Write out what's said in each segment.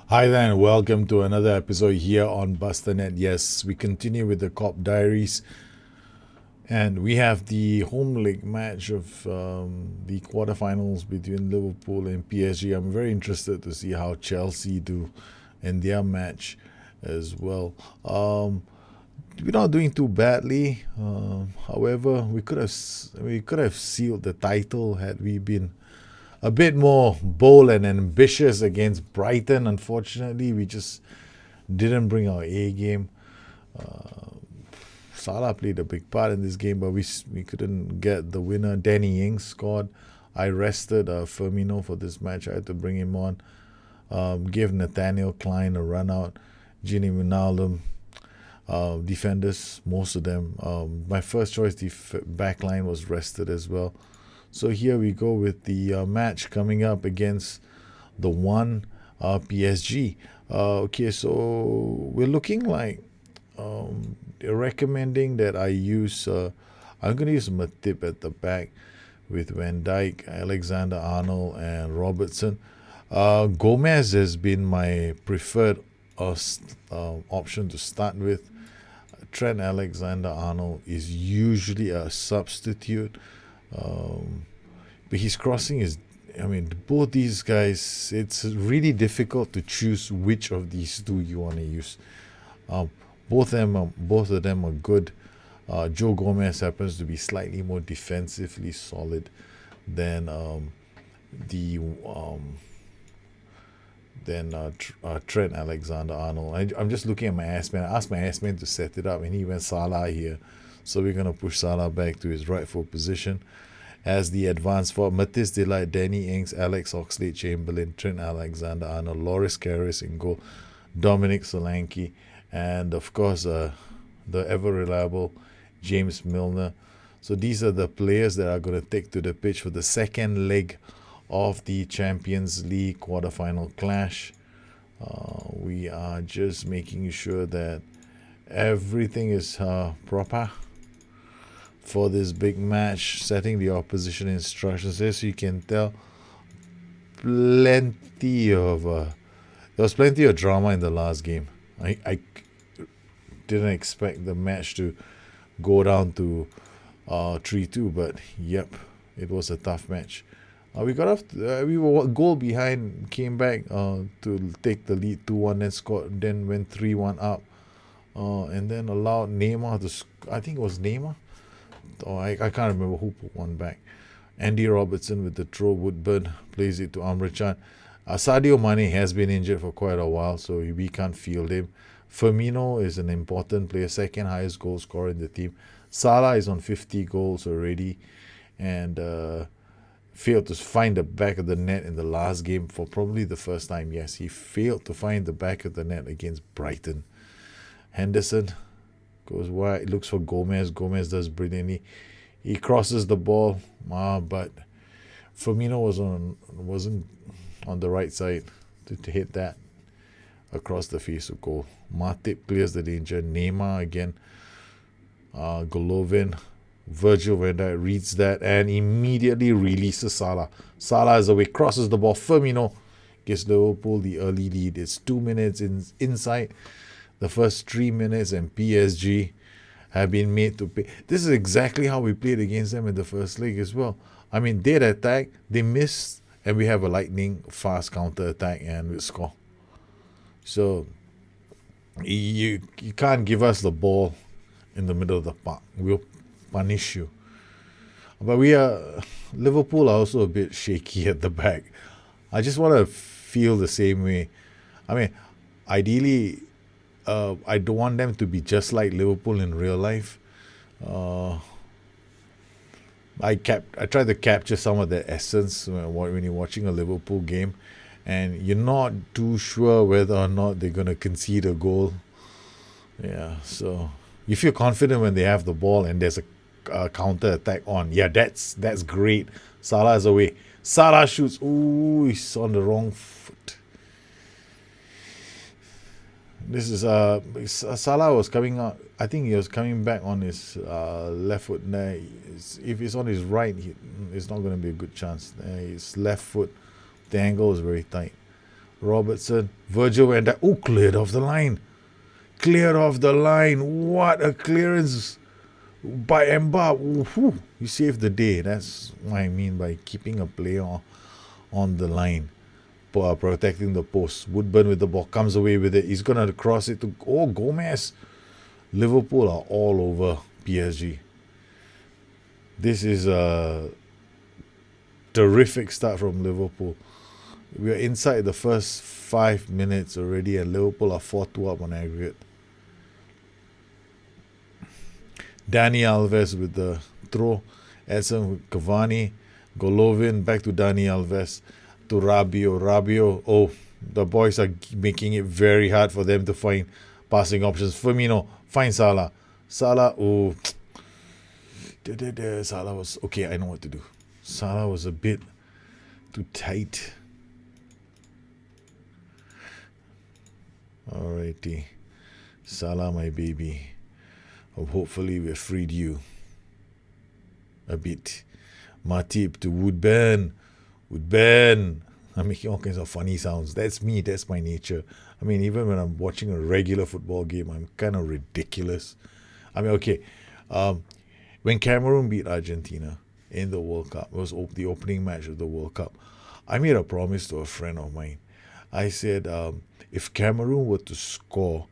Hi there, and welcome to another episode here on Bustthenet. Yes, we continue with the Diaries, and we have the home leg match of the quarterfinals between Liverpool and PSG. I'm very interested to see how Chelsea do in their match as well. We're not doing too badly. However, we could have sealed the title had we been a bit more bold and ambitious against Brighton. Unfortunately, we just didn't bring our A game. Salah played a big part in this game, but we couldn't get the winner. Danny Ings scored. I rested Firmino for this match. I had to bring him on. Give Nathaniel Klein a run out. Gini Wijnaldum. Defenders, most of them. My first choice back line was rested as well. So here we go with the match coming up against the one PSG. Okay, so we're looking like they're recommending that I use. I'm going to use Matip at the back with Van Dijk, Alexander-Arnold, and Robertson. Gomez has been my preferred option to start with. Trent Alexander-Arnold is usually a substitute. But his crossing is, both these guys, it's really difficult to choose which of these two you want to use. Both of them are good. Joe Gomez happens to be slightly more defensively solid than the Trent Alexander-Arnold. I'm just looking at my S-man. I asked my S-man to set it up, and he went Salah here. So we're going to push Salah back to his rightful position as the advanced for Mathis Delight, Danny Ings, Alex Oxlade-Chamberlain, Trent Alexander-Arnold, Loris Karius in goal, Dominic Solanke, and of course the ever-reliable James Milner. So these are the players that are going to take to the pitch for the second leg of the Champions League quarterfinal clash. We are just making sure that everything is proper for this big match, setting the opposition instructions. As you can tell, there was plenty of drama in the last game. I didn't expect the match to go down to 3-2, but yep, it was a tough match. We got off. We were a goal behind, came back to take the lead 2-1, then scored, then went 3-1 up, and then allowed Neymar to. I think it was Neymar. I can't remember who put one back. Andy Robertson with the throw. Woodburn plays it to Amrichan. Sadio Mane has been injured for quite a while, so we can't field him. Firmino is an important player, second highest goal scorer in the team. Salah is on 50 goals already, and failed to find the back of the net in the last game for probably the first time. Yes, he failed to find the back of the net against Brighton. Henderson goes wide, looks for Gomez. Gomez does brilliantly. He crosses the ball, but Firmino wasn't on the right side to hit that across the face of goal. Matip clears the danger. Neymar again. Golovin. Virgil van Dijk reads that and immediately releases Salah. Salah is away, crosses the ball. Firmino gives Liverpool the early lead. It's 2 minutes inside the first 3 minutes, and PSG have been made to pay. This is exactly how we played against them in the first leg as well. They had attack, they missed, and we have a lightning fast counter attack and we score. So you can't give us the ball in the middle of the park. We'll punish you. But Liverpool are also a bit shaky at the back. I just want to feel the same way. Ideally, I don't want them to be just like Liverpool in real life. I try to capture some of the essence when you're watching a Liverpool game, and you're not too sure whether or not they're going to concede a goal. Yeah, so you feel confident when they have the ball and there's a counter attack on. Yeah, that's great. Salah is away. Salah shoots. Ooh, he's on the wrong foot. This is Salah was coming out. I think he was coming back on his left foot. If he's on his right, it's not going to be a good chance. His left foot, the angle is very tight. Robertson. Virgil went down. Oh, cleared off the line. Cleared off the line. What a clearance by Mbappe. You saved the day. That's what I mean by keeping a player on the line. Protecting the post. Woodburn with the ball. Comes away with it. He's going to cross it to... Gomez. Liverpool are all over PSG. This is a terrific start from Liverpool. We are inside the first 5 minutes already, and Liverpool are 4-2 up on aggregate. Dani Alves with the throw. Edson with Cavani. Golovin back to Dani Alves. To Rabiot. The boys are making it very hard for them to find passing options. Firmino, find Salah. Salah was... Okay, I know what to do. Salah was a bit too tight. Alrighty. Salah, my baby. Hopefully we've freed you a bit. Matip to Woodburn. I'm making all kinds of funny sounds. That's me. That's my nature. I mean, even when I'm watching a regular football game, I'm kind of ridiculous. I mean, okay. When Cameroon beat Argentina in the World Cup, it was the opening match of the World Cup, I made a promise to a friend of mine. I said, if Cameroon were to score,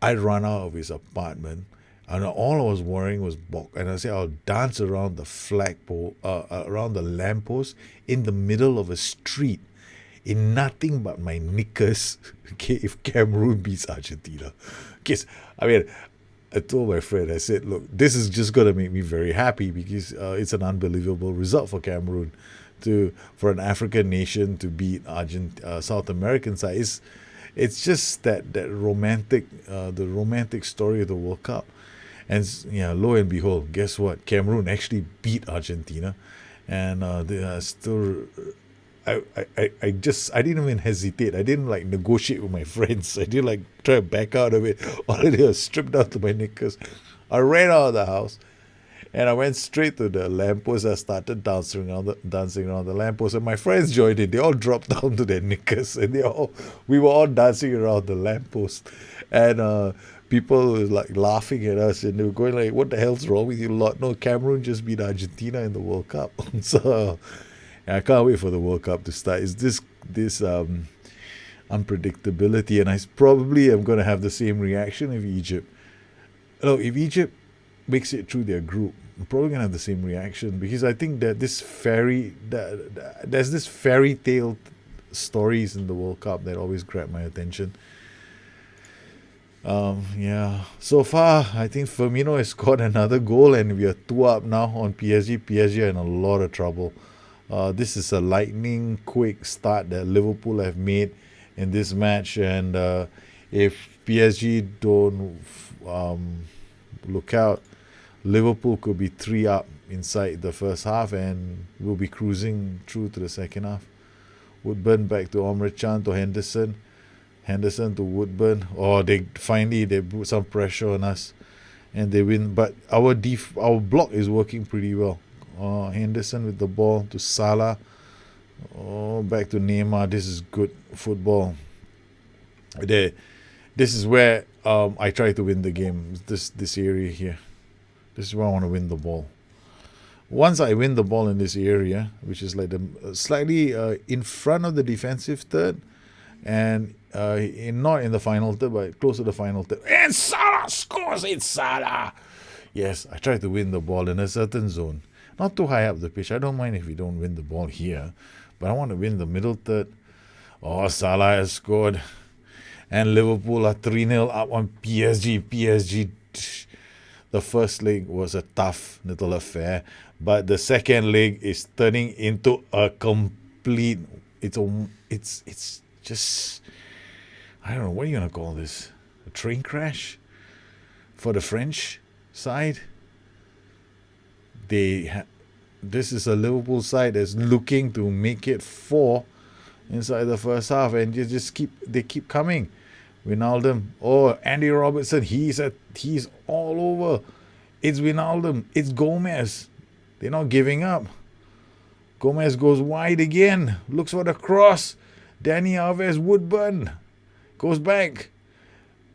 I'd run out of his apartment, and all I was wearing was and I said I'll dance around the flagpole, around the lamppost in the middle of a street, in nothing but my knickers. Okay, if Cameroon beats Argentina, I told my friend, I said, look, this is just gonna make me very happy because it's an unbelievable result for Cameroon, for an African nation to beat South American side. It's just that romantic, the romantic story of the World Cup. And lo and behold, guess what? Cameroon actually beat Argentina, and they are still. I didn't even hesitate. I didn't negotiate with my friends. I didn't try to back out of it. All I did was stripped down to my knickers. I ran out of the house, and I went straight to the lamppost. I started dancing around the lamppost, and my friends joined in. They all dropped down to their knickers, and we were all dancing around the lamppost, and people were laughing at us, and they were going "What the hell's wrong with you lot?" No, Cameroon just beat Argentina in the World Cup. So I can't wait for the World Cup to start. It's this unpredictability, and I probably am going to have the same reaction if Egypt. If Egypt makes it through their group, I'm probably going to have the same reaction, because I think that there's this fairy tale stories in the World Cup that always grab my attention. So far I think Firmino has scored another goal, and we are 2 up now on PSG. PSG are in a lot of trouble. This is a lightning quick start that Liverpool have made in this match, and if PSG don't look out, Liverpool could be 3 up inside the first half, and we'll be cruising through to the second half. Woodburn back to Omre Can to Henderson. Henderson to Woodburn. They put some pressure on us, and they win. But our block is working pretty well. Henderson with the ball to Salah. Back to Neymar. This is good football. This is where I try to win the game. This area here. This is where I want to win the ball. Once I win the ball in this area, which is slightly in front of the defensive third, and not in the final third, but close to the final third. And Salah scores! It's Salah! Yes, I try to win the ball in a certain zone. Not too high up the pitch. I don't mind if we don't win the ball here, but I want to win the middle third. Salah has scored. And Liverpool are 3-0 up on PSG. PSG, the first leg was a tough little affair, but the second leg is turning into a complete... It's just... I don't know, what are you going to call this? A train crash? For the French side? This is a Liverpool side that's looking to make it 4 inside the first half, and they keep coming. Wijnaldum, Andy Robertson, he's all over. It's Wijnaldum, it's Gomez. They're not giving up. Gomez goes wide again, looks for the cross. Dani Alves, Woodburn. Goes back.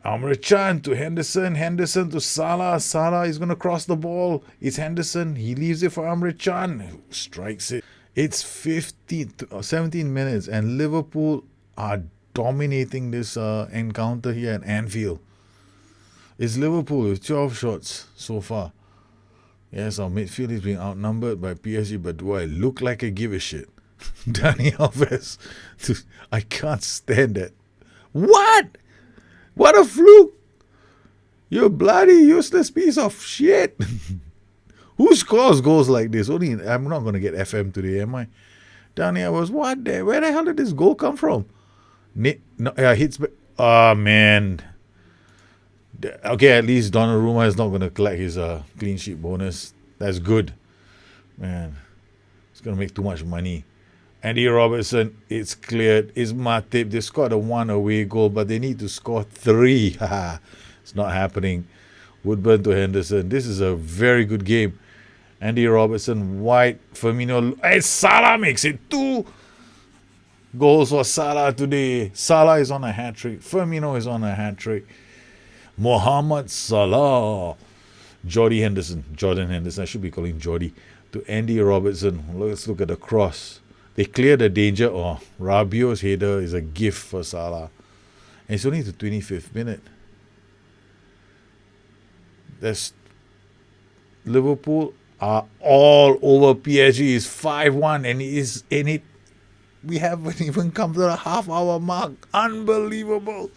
Amr Can to Henderson. Henderson to Salah. Salah is going to cross the ball. It's Henderson. He leaves it for Amr Can, who strikes it. It's 17 minutes, and Liverpool are dominating this encounter here at Anfield. It's Liverpool with 12 shots so far. Yes, our midfield is being outnumbered by PSG, but do I look like I give a shit? Dani Alves. I can't stand that. What? What a fluke! You bloody useless piece of shit! Who scores goals like this? Only I'm not going to get FM today, am I? Dani Alves, what? Where the hell did this goal come from? Hits. Oh man. Okay, at least Donnarumma is not going to collect his clean sheet bonus. That's good, man. It's going to make too much money. Andy Robertson, it's cleared. It's Matip. They scored a 1 away goal, but they need to score 3. It's not happening. Woodburn to Henderson. This is a very good game. Andy Robertson, White, Firmino. Hey, Salah makes it 2 goals for Salah today. Salah is on a hat-trick. Firmino is on a hat-trick. Mohamed Salah. Jordan Henderson. I should be calling Jordy. To Andy Robertson. Let's look at the cross. They clear the danger. Oh, Rabiot's header is a gift for Salah. And it's only the 25th minute. Liverpool are all over PSG. It's 5-1 and we haven't even come to the half-hour mark. Unbelievable.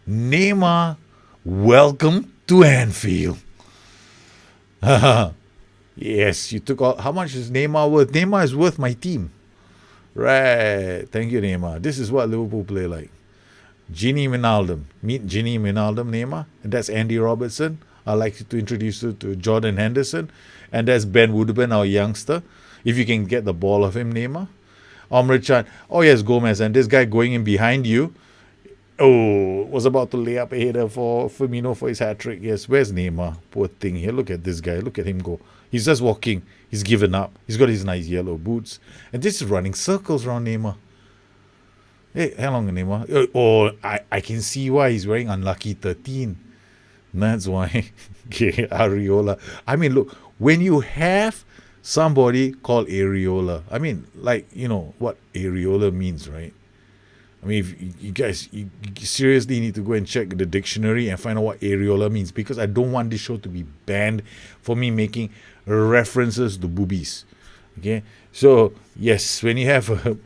Neymar, welcome to Anfield. Yes, you took all. How much is Neymar worth? Neymar is worth my team. Right. Thank you, Neymar. This is what Liverpool play like. Gini Wijnaldum. Meet Gini Wijnaldum, Neymar. And that's Andy Robertson. I'd like to introduce you to Jordan Henderson. And that's Ben Woodburn, our youngster. If you can get the ball of him, Neymar. Amr Can. Oh, yes, Gomez. And this guy going in behind you. Oh, was about to lay up a header for Firmino for his hat-trick. Yes, where's Neymar? Poor thing here. Look at this guy. Look at him go. He's just walking. He's given up. He's got his nice yellow boots. And this is running circles around Neymar. Hey, how long, Neymar? Oh, I can see why he's wearing unlucky 13. That's why. Okay, Areola. I mean, look, when you have somebody called Areola, I mean, like, you know what Areola means, right? I mean, if you guys you seriously need to go and check the dictionary and find out what areola means, because I don't want this show to be banned for me making references to boobies. Okay, so yes, when you have,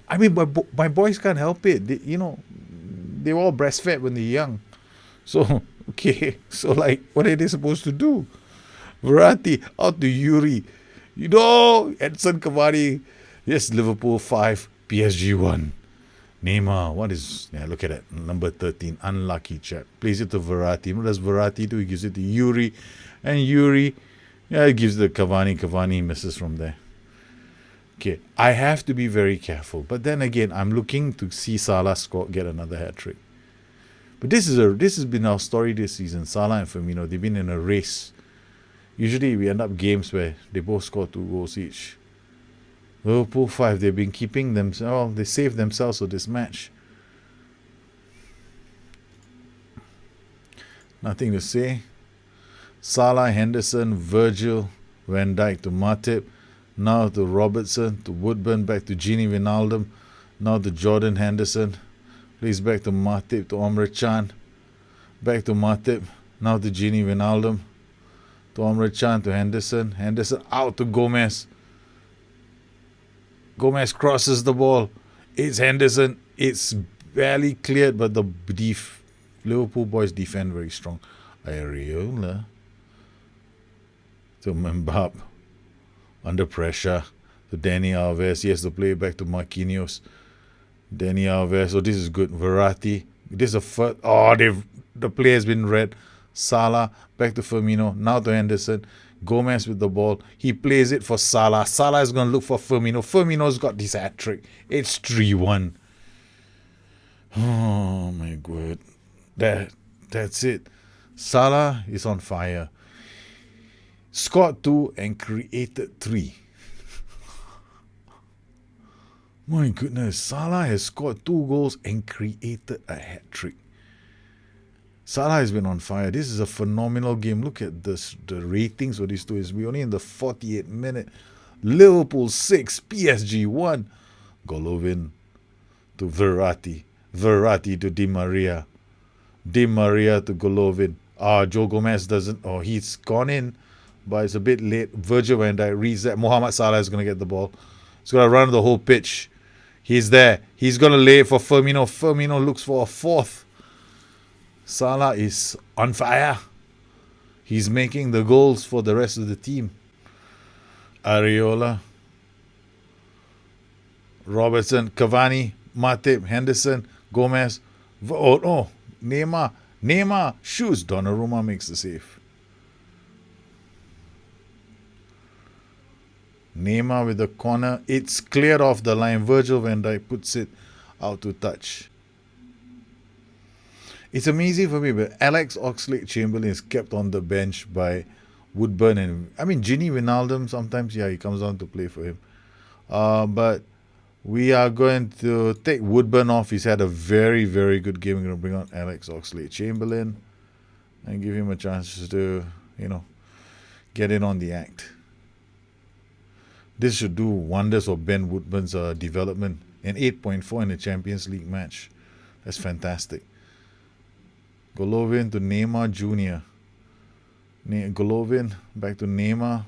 my boys can't help it. They were all breastfed when they're young. So okay, so like, what are they supposed to do? Verratti out to Yuri. Edson Cavani. Yes, Liverpool 5, PSG 1. Neymar, look at that, number 13, unlucky chap. Plays it to Verratti. What does Verratti do? He gives it to Yuri. And Yuri, he gives it to Cavani. Cavani misses from there. Okay, I have to be very careful. But then again, I'm looking to see Salah get another hat-trick. But this has been our story this season. Salah and Firmino, they've been in a race. Usually we end up games where they both score 2 goals each. Liverpool 5, they've been keeping themselves, they saved themselves for this match. Nothing to say. Salah, Henderson, Virgil, Van Dijk to Matip, now to Robertson, to Woodburn, back to Gini Wijnaldum, now to Jordan Henderson, please back to Matip, to Amr Can, back to Matip, now to Gini Wijnaldum, to Amr Can, to Henderson, Henderson out to Gomez. Gomez crosses the ball. It's Henderson. It's barely cleared, but the Liverpool boys defend very strong. Areola to Mbappe. Under pressure. To Dani Alves. Yes, the play back to Marquinhos. Dani Alves. Oh, this is good. Verratti. This is a first. Oh, the play has been read. Salah. Back to Firmino. Now to Henderson. Gomez with the ball. He plays it for Salah. Salah is going to look for Firmino. Firmino's got this hat-trick. It's 3-1. Oh, my God. That's it. Salah is on fire. Scored 2 and created 3. My goodness, Salah has scored 2 goals and created a hat-trick. Salah has been on fire. This is a phenomenal game. Look at this, the ratings for these two. We're only in the 48th minute. Liverpool 6, PSG 1. Golovin to Verratti. Verratti to Di Maria. Di Maria to Golovin. Joe Gomez doesn't... he's gone in, but it's a bit late. Virgil van Dijk reads that. Mohamed Salah is going to get the ball. He's going to run the whole pitch. He's there. He's going to lay it for Firmino. Firmino looks for a fourth. Salah is on fire. He's making the goals for the rest of the team. Areola, Robertson, Cavani, Matip, Henderson, Gomez. Neymar. Neymar shoots. Donnarumma makes the save. Neymar with the corner. It's cleared off the line. Virgil van Dijk puts it out to touch. It's amazing for me, but Alex Oxlade-Chamberlain is kept on the bench by Woodburn. And Gini Wijnaldum, sometimes, he comes on to play for him. But we are going to take Woodburn off. He's had a very, very good game. We're going to bring on Alex Oxlade-Chamberlain and give him a chance to, get in on the act. This should do wonders for Ben Woodburn's development. An 8.4 in the Champions League match. That's fantastic. Golovin to Neymar Jr. Golovin back to Neymar.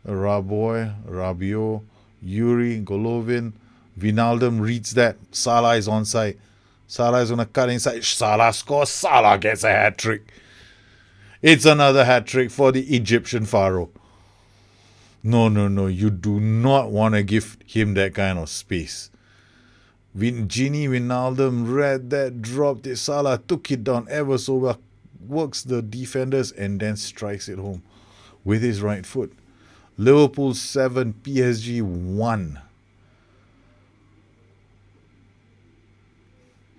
Rabiot, Yuri, Golovin. Wijnaldum reads that. Salah is onside. Salah is going to cut inside. Salah scores. Salah gets a hat-trick. It's another hat-trick for the Egyptian Pharaoh. No. You do not want to give him that kind of space. Gini Wijnaldum read that, dropped it. Salah took it down ever so well, works the defenders and then strikes it home with his right foot. Liverpool 7, PSG 1.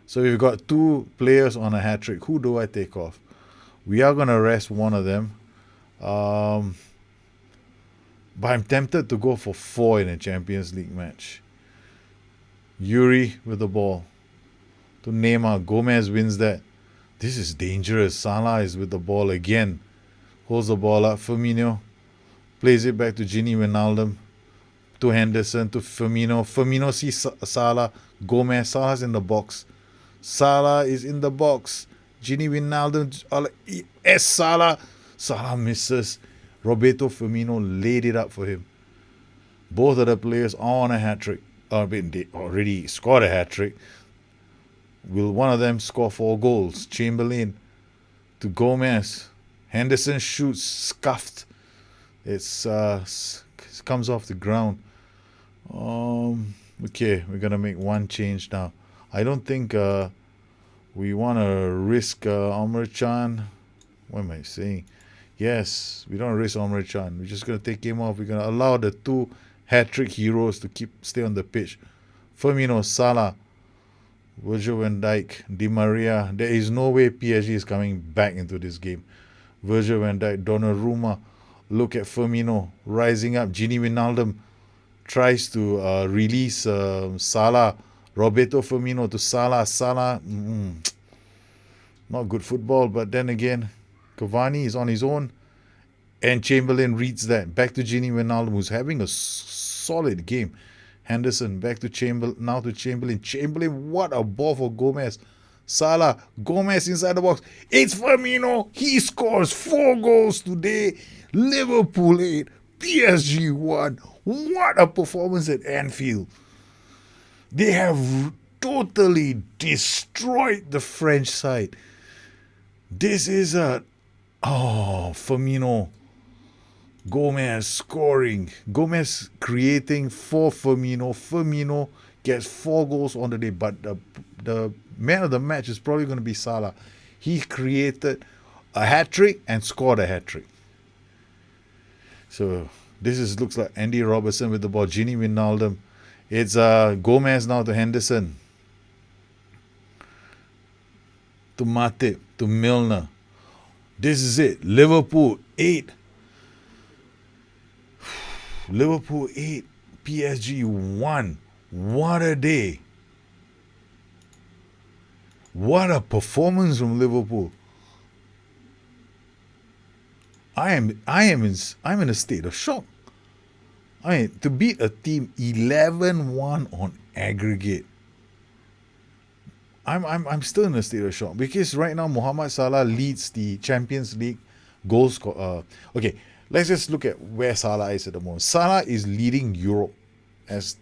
So we've got 2 players on a hat-trick. Who do I take off? We are going to rest one of them. But I'm tempted to go for 4 in a Champions League match. Yuri with the ball to Neymar. Gomez wins that. This is dangerous. Salah is with the ball again. Holds the ball up. Firmino plays it back to Gini Wijnaldum. To Henderson. To Firmino. Firmino sees Salah. Gomez. Salah's in the box. Salah is in the box. Gini Wijnaldum. Salah. Salah misses. Roberto Firmino laid it up for him. Both of the players are on a hat-trick. They already scored a hat-trick. Will one of them score 4 goals? Chamberlain to Gomez. Henderson shoots, scuffed. It comes off the ground. Okay, we're going to make one change now. I don't think we want to risk Amr Chan. What am I saying? Yes, we don't risk Amr Chan. We're just going to take him off. We're going to allow the 2 hat-trick heroes to stay on the pitch. Firmino, Salah, Virgil van Dijk, Di Maria. There is no way PSG is coming back into this game. Virgil van Dijk, Donnarumma. Look at Firmino rising up. Gini Wijnaldum tries to release Salah. Roberto Firmino to Salah. Salah, not good football, but then again, Cavani is on his own. And Chamberlain reads that. Back to Gini Wijnaldum, who's having a solid game. Henderson back to Chamberlain. Now to Chamberlain. Chamberlain, what a ball for Gomez. Salah, Gomez inside the box. It's Firmino. He scores 4 goals today. Liverpool 8, PSG 1. What a performance at Anfield. They have totally destroyed the French side. This is Firmino. Gomez scoring. Gomez creating for Firmino. Firmino gets 4 goals on the day. But the man of the match is probably going to be Salah. He created a hat-trick and scored a hat-trick. So this looks like Andy Robertson with the ball. Gini Wijnaldum. It's Gomez now to Henderson. To Matip. To Milner. This is it. Liverpool 8. Liverpool 8. PSG 1. What a day. What a performance from Liverpool. I'm in a state of shock. I mean, to beat a team 11-1 on aggregate. I'm still in a state of shock because right now Mohamed Salah leads the Champions League goals. Okay, let's just look at where Salah is at the moment. Salah is leading Europe as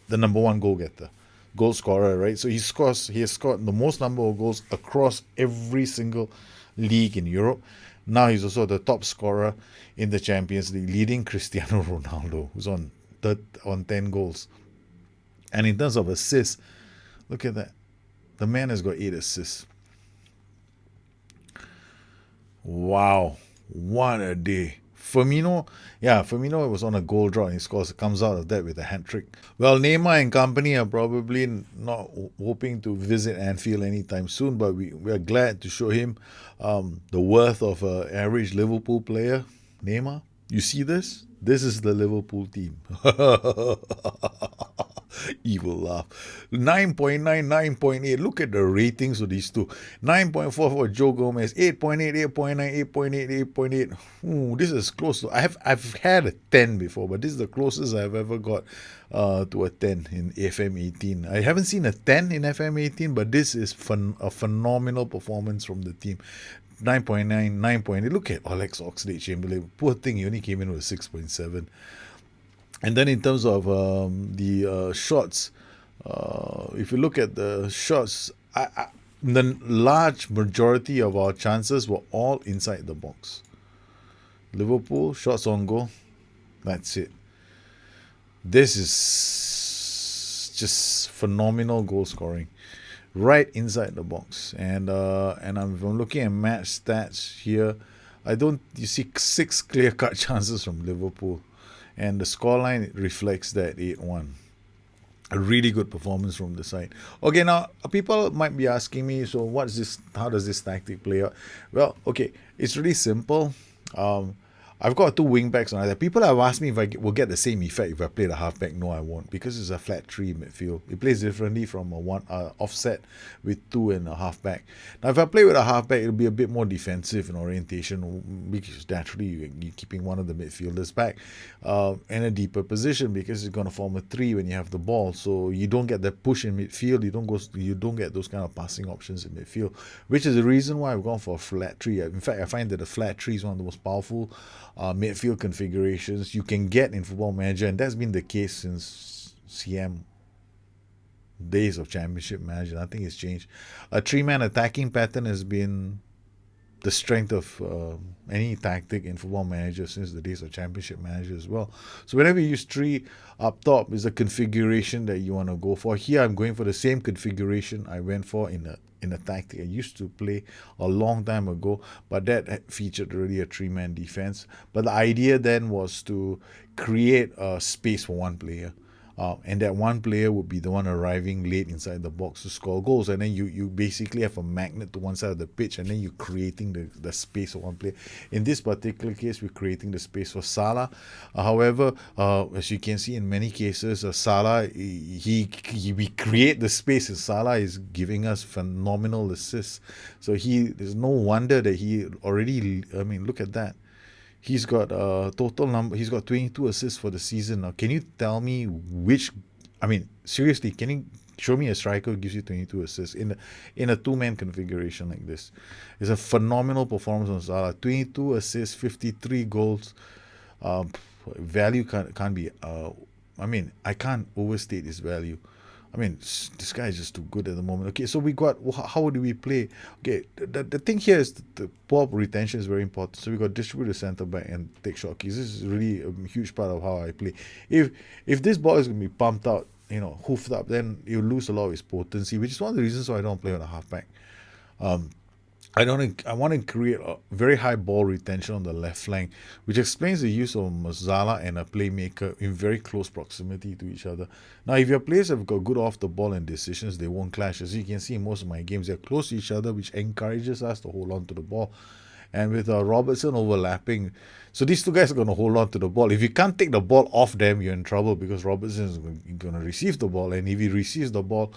the number one goal scorer, right? So he has scored the most number of goals across every single league in Europe. Now he's also the top scorer in the Champions League, leading Cristiano Ronaldo, who's on 10 goals. And in terms of assists, look at that. The man has got 8 assists. Wow. What a day. Firmino was on a goal draw and he comes out of that with a hat trick. Well, Neymar and company are probably not hoping to visit Anfield anytime soon, but we are glad to show him the worth of an average Liverpool player. Neymar, you see this? This is the Liverpool team. Evil laugh. 9.9, 9.8. Look at the ratings of these two. 9.4 for Joe Gomez. 8.8, 8.9, 8.8, 8.8. Ooh, this is close to... I've had a 10 before, but this is the closest I've ever got to a 10 in FM18. I haven't seen a 10 in FM18, but this is a phenomenal performance from the team. 9.9, 9.8. Look at Alex Oxlade-Chamberlain. Poor thing, he only came in with 6.7. And then in terms of the shots, if you look at the shots, the large majority of our chances were all inside the box. Liverpool, shots on goal, that's it. This is just phenomenal goal scoring. Right inside the box. And I'm looking at match stats here. You see 6 clear-cut chances from Liverpool. And the scoreline reflects that 8-1. A really good performance from the side. Okay, now people might be asking me, so what's this? How does this tactic play out? Well, okay, it's really simple. I've got 2 wing backs on either. People have asked me if I will get the same effect if I play the halfback. No, I won't, because it's a flat 3 midfield. It plays differently from a one offset with 2 and a halfback. Now, if I play with a halfback, it'll be a bit more defensive in orientation, because naturally you're keeping one of the midfielders back in a deeper position, because it's going to form a 3 when you have the ball. So you don't get that push in midfield. You don't get those kind of passing options in midfield, which is the reason why I've gone for a flat 3. In fact, I find that the flat 3 is one of the most powerful midfield configurations you can get in Football Manager, and that's been the case since CM days of Championship Manager. Nothing has changed. A 3-man attacking pattern has been the strength of any tactic in Football Manager since the days of Championship Manager as well. So whenever you use 3 up top is a configuration that you want to go for. Here I'm going for the same configuration I went for in a tactic I used to play a long time ago, but that featured already a 3-man defense. But the idea then was to create a space for one player. And that one player would be the one arriving late inside the box to score goals, and then you basically have a magnet to one side of the pitch, and then you're creating the space for one player. In this particular case, we're creating the space for Salah. However, as you can see in many cases, Salah, we create the space, and Salah is giving us phenomenal assists. So there's no wonder that he already, look at that. He's got he's got 22 assists for the season. Now, can you tell me seriously, can you show me a striker who gives you 22 assists in a 2-man configuration like this? It's a phenomenal performance on Salah. 22 assists, 53 goals. Value can't be, I can't overstate his value. This guy is just too good at the moment. Okay, so how do we play? Okay, the thing here is the ball retention is very important. So we got distribute the centre back and take shot kicks. This is really a huge part of how I play. If this ball is going to be pumped out, hoofed up, then you lose a lot of its potency, which is one of the reasons why I don't play on a halfback. I want to create a very high ball retention on the left flank, which explains the use of Salah and a playmaker in very close proximity to each other. Now, if your players have got good off the ball and decisions, they won't clash. As you can see in most of my games, they're close to each other, which encourages us to hold on to the ball. And with Robertson overlapping, so these two guys are going to hold on to the ball. If you can't take the ball off them, you're in trouble because Robertson is going to receive the ball. And if he receives the ball,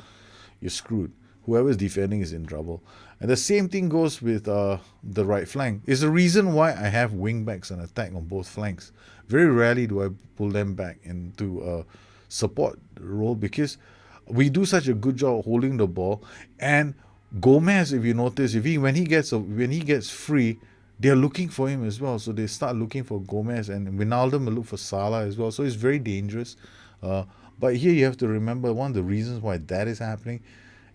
you're screwed. Whoever is defending is in trouble. And the same thing goes with the right flank. It's the reason why I have wing backs and attack on both flanks. Very rarely do I pull them back into a support role because we do such a good job holding the ball. And Gomez, if you notice, when he gets free, they're looking for him as well. So they start looking for Gomez, and Wijnaldum will look for Salah as well. So it's very dangerous. But here you have to remember one of the reasons why that is happening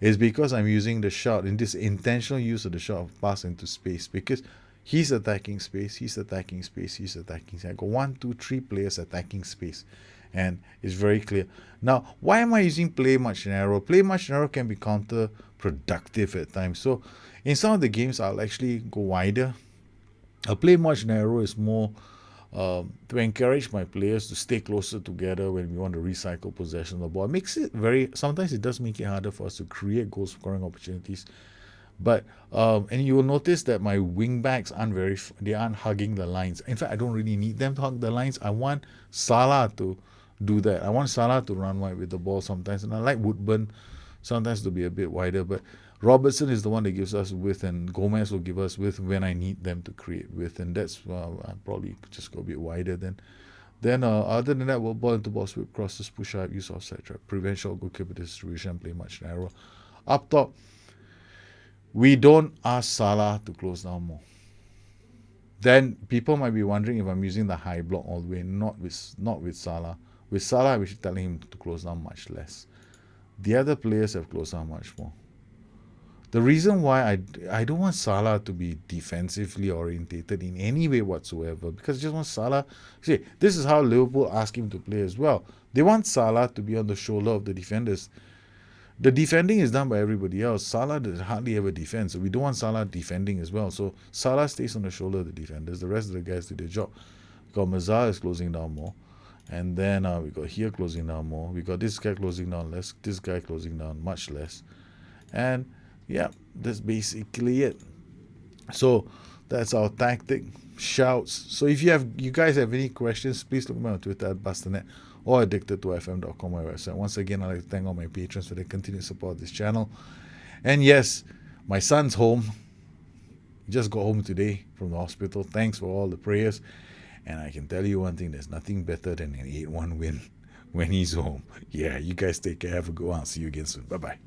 is because I'm using the shot in this intentional use of the shot of pass into space, because he's attacking space, he's attacking space, he's attacking space. I got 1, 2, 3 players attacking space, and it's very clear. Now, why am I using play much narrow? Play much narrow can be counterproductive at times. So in some of the games, I'll actually go wider. A play much narrow is more to encourage my players to stay closer together when we want to recycle possession of the ball. It makes it sometimes it does make it harder for us to create goal scoring opportunities. But and you will notice that my wing backs aren't hugging the lines. In fact, I don't really need them to hug the lines. I want Salah to do that. I want Salah to run wide with the ball sometimes, and I like Woodburn sometimes to be a bit wider. But Robertson is the one that gives us width, and Gomez will give us width when I need them to create width, and that's I probably just go a bit wider then. Then other than that, we'll ball into box with crosses, push up, use offside trap, prevent short goalkeeper distribution, and play much narrower. Up top, we don't ask Salah to close down more. Then people might be wondering if I'm using the high block all the way. Not with Salah. With Salah, we should tell him to close down much less. The other players have closed down much more. The reason why I don't want Salah to be defensively orientated in any way whatsoever, because I just want Salah. See, this is how Liverpool ask him to play as well. They want Salah to be on the shoulder of the defenders. The defending is done by everybody else. Salah does hardly ever defend, so we don't want Salah defending as well. So Salah stays on the shoulder of the defenders. The rest of the guys do their job. We got Mazar is closing down more. And then we got here closing down more. We got this guy closing down less. This guy closing down much less. And yeah, that's basically it. So that's our tactic. Shouts. So if you guys have any questions, please look me on Twitter at Bustthenet or addicted2fm.com, my website. Once again, I'd like to thank all my patrons for their continued support of this channel. And yes, my son's home. He just got home today from the hospital. Thanks for all the prayers. And I can tell you one thing, there's nothing better than an 8-1 win when he's home. Yeah, you guys take care. Have a good one. I'll see you again soon. Bye-bye.